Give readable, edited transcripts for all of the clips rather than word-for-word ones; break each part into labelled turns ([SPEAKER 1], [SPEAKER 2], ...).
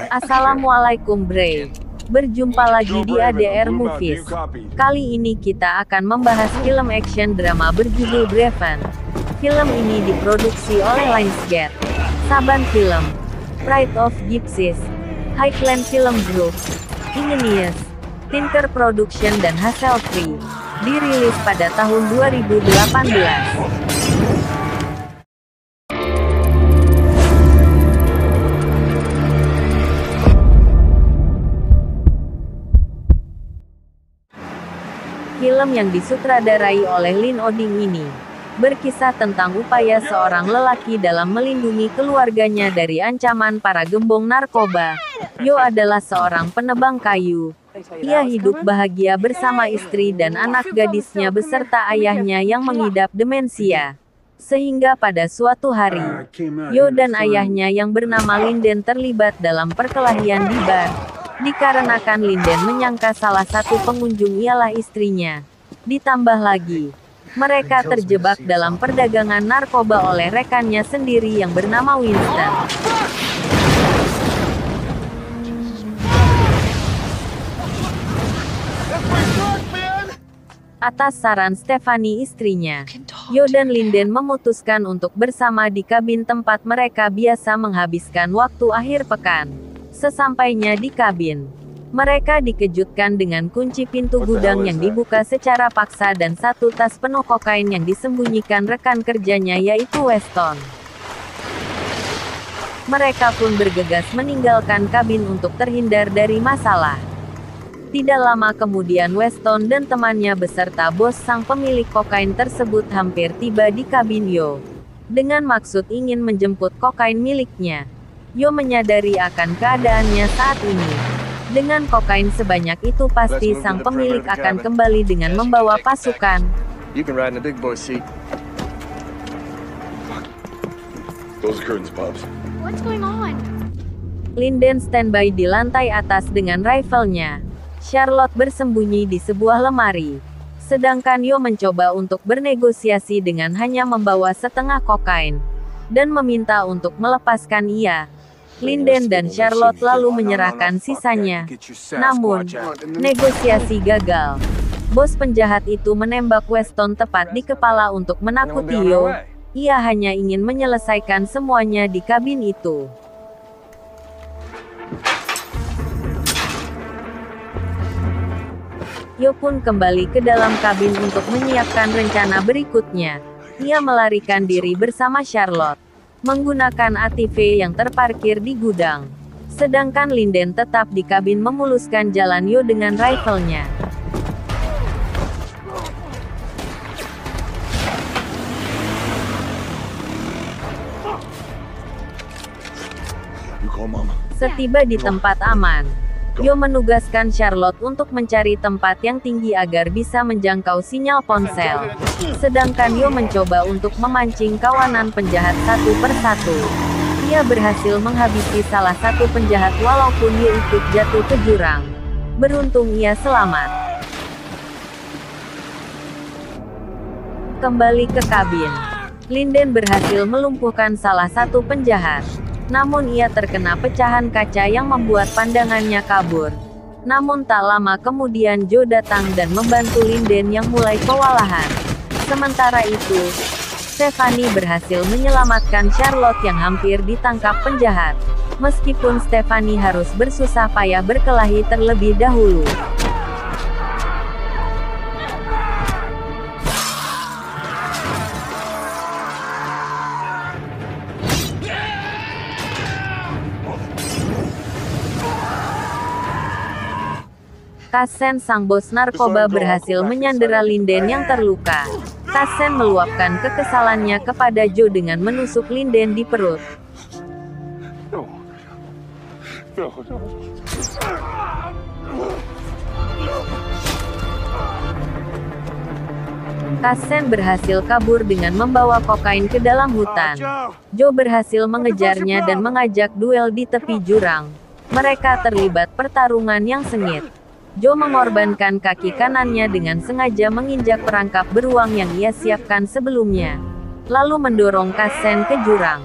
[SPEAKER 1] Assalamualaikum Bray. Berjumpa lagi di ADR Movies. Kali ini kita akan membahas film action drama berjudul Braven. Film ini diproduksi oleh Lionsgate, Saban Film, Pride of Gypsies, Highland Film Group, Ingenious, Tinker Production dan Hassel Free. Dirilis pada tahun 2018. Film yang disutradarai oleh Lin Oding ini berkisah tentang upaya seorang lelaki dalam melindungi keluarganya dari ancaman para gembong narkoba. Yo adalah seorang penebang kayu. Ia hidup bahagia bersama istri dan anak gadisnya beserta ayahnya yang mengidap demensia. Sehingga pada suatu hari, Yo dan ayahnya yang bernama Linden terlibat dalam perkelahian di bar. Dikarenakan Linden menyangka salah satu pengunjung ialah istrinya. Ditambah lagi, mereka terjebak dalam perdagangan narkoba oleh rekannya sendiri yang bernama Winston. Atas saran Stephanie istrinya, Yo dan Linden memutuskan untuk bersama di kabin tempat mereka biasa menghabiskan waktu akhir pekan. Sesampainya di kabin, mereka dikejutkan dengan kunci pintu gudang yang dibuka secara paksa dan satu tas penuh kokain yang disembunyikan rekan kerjanya yaitu Weston. Mereka pun bergegas meninggalkan kabin untuk terhindar dari masalah. Tidak lama kemudian Weston dan temannya beserta bos sang pemilik kokain tersebut hampir tiba di kabin Yo. Dengan maksud ingin menjemput kokain miliknya. Yo menyadari akan keadaannya saat ini. Dengan kokain sebanyak itu pasti sang pemilik akan kembali dengan membawa pasukan. Linden standby di lantai atas dengan rifle-nya. Charlotte bersembunyi di sebuah lemari. Sedangkan Yo mencoba untuk bernegosiasi dengan hanya membawa setengah kokain. Dan meminta untuk melepaskan ia. Linden dan Charlotte lalu menyerahkan sisanya. Namun, negosiasi gagal. Bos penjahat itu menembak Weston tepat di kepala untuk menakuti Yo. Ia hanya ingin menyelesaikan semuanya di kabin itu. Yo pun kembali ke dalam kabin untuk menyiapkan rencana berikutnya. Ia melarikan diri bersama Charlotte menggunakan ATV yang terparkir di gudang. Sedangkan Linden tetap di kabin memuluskan jalan Yo dengan rifle-nya. Setiba di tempat aman, Yo menugaskan Charlotte untuk mencari tempat yang tinggi agar bisa menjangkau sinyal ponsel. Sedangkan Yo mencoba untuk memancing kawanan penjahat satu persatu. Ia berhasil menghabisi salah satu penjahat walaupun Yo ikut jatuh ke jurang. Beruntung ia selamat. Kembali ke kabin, Linden berhasil melumpuhkan salah satu penjahat. Namun ia terkena pecahan kaca yang membuat pandangannya kabur. Namun tak lama kemudian Joe datang dan membantu Linden yang mulai kewalahan. Sementara itu, Stephanie berhasil menyelamatkan Charlotte yang hampir ditangkap penjahat. Meskipun Stephanie harus bersusah payah berkelahi terlebih dahulu. Kassen sang bos narkoba berhasil menyandera Linden yang terluka. Kassen meluapkan kekesalannya kepada Joe dengan menusuk Linden di perut. Kassen berhasil kabur dengan membawa kokain ke dalam hutan. Joe berhasil mengejarnya dan mengajak duel di tepi jurang. Mereka terlibat pertarungan yang sengit. Joe mengorbankan kaki kanannya dengan sengaja menginjak perangkap beruang yang ia siapkan sebelumnya. Lalu mendorong Kassen ke jurang.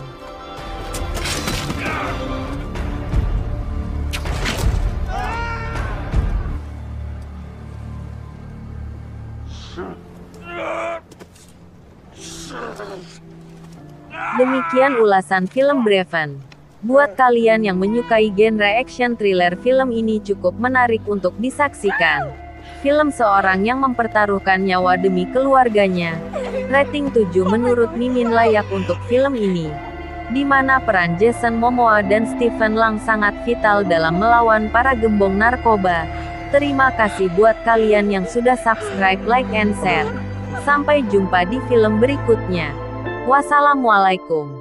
[SPEAKER 1] Demikian ulasan film Braven. Buat kalian yang menyukai genre action thriller, film ini cukup menarik untuk disaksikan. Film seorang yang mempertaruhkan nyawa demi keluarganya. Rating 7 menurut Mimin layak untuk film ini. Di mana peran Jason Momoa dan Stephen Lang sangat vital dalam melawan para gembong narkoba. Terima kasih buat kalian yang sudah subscribe, like, and share. Sampai jumpa di film berikutnya. Wassalamualaikum.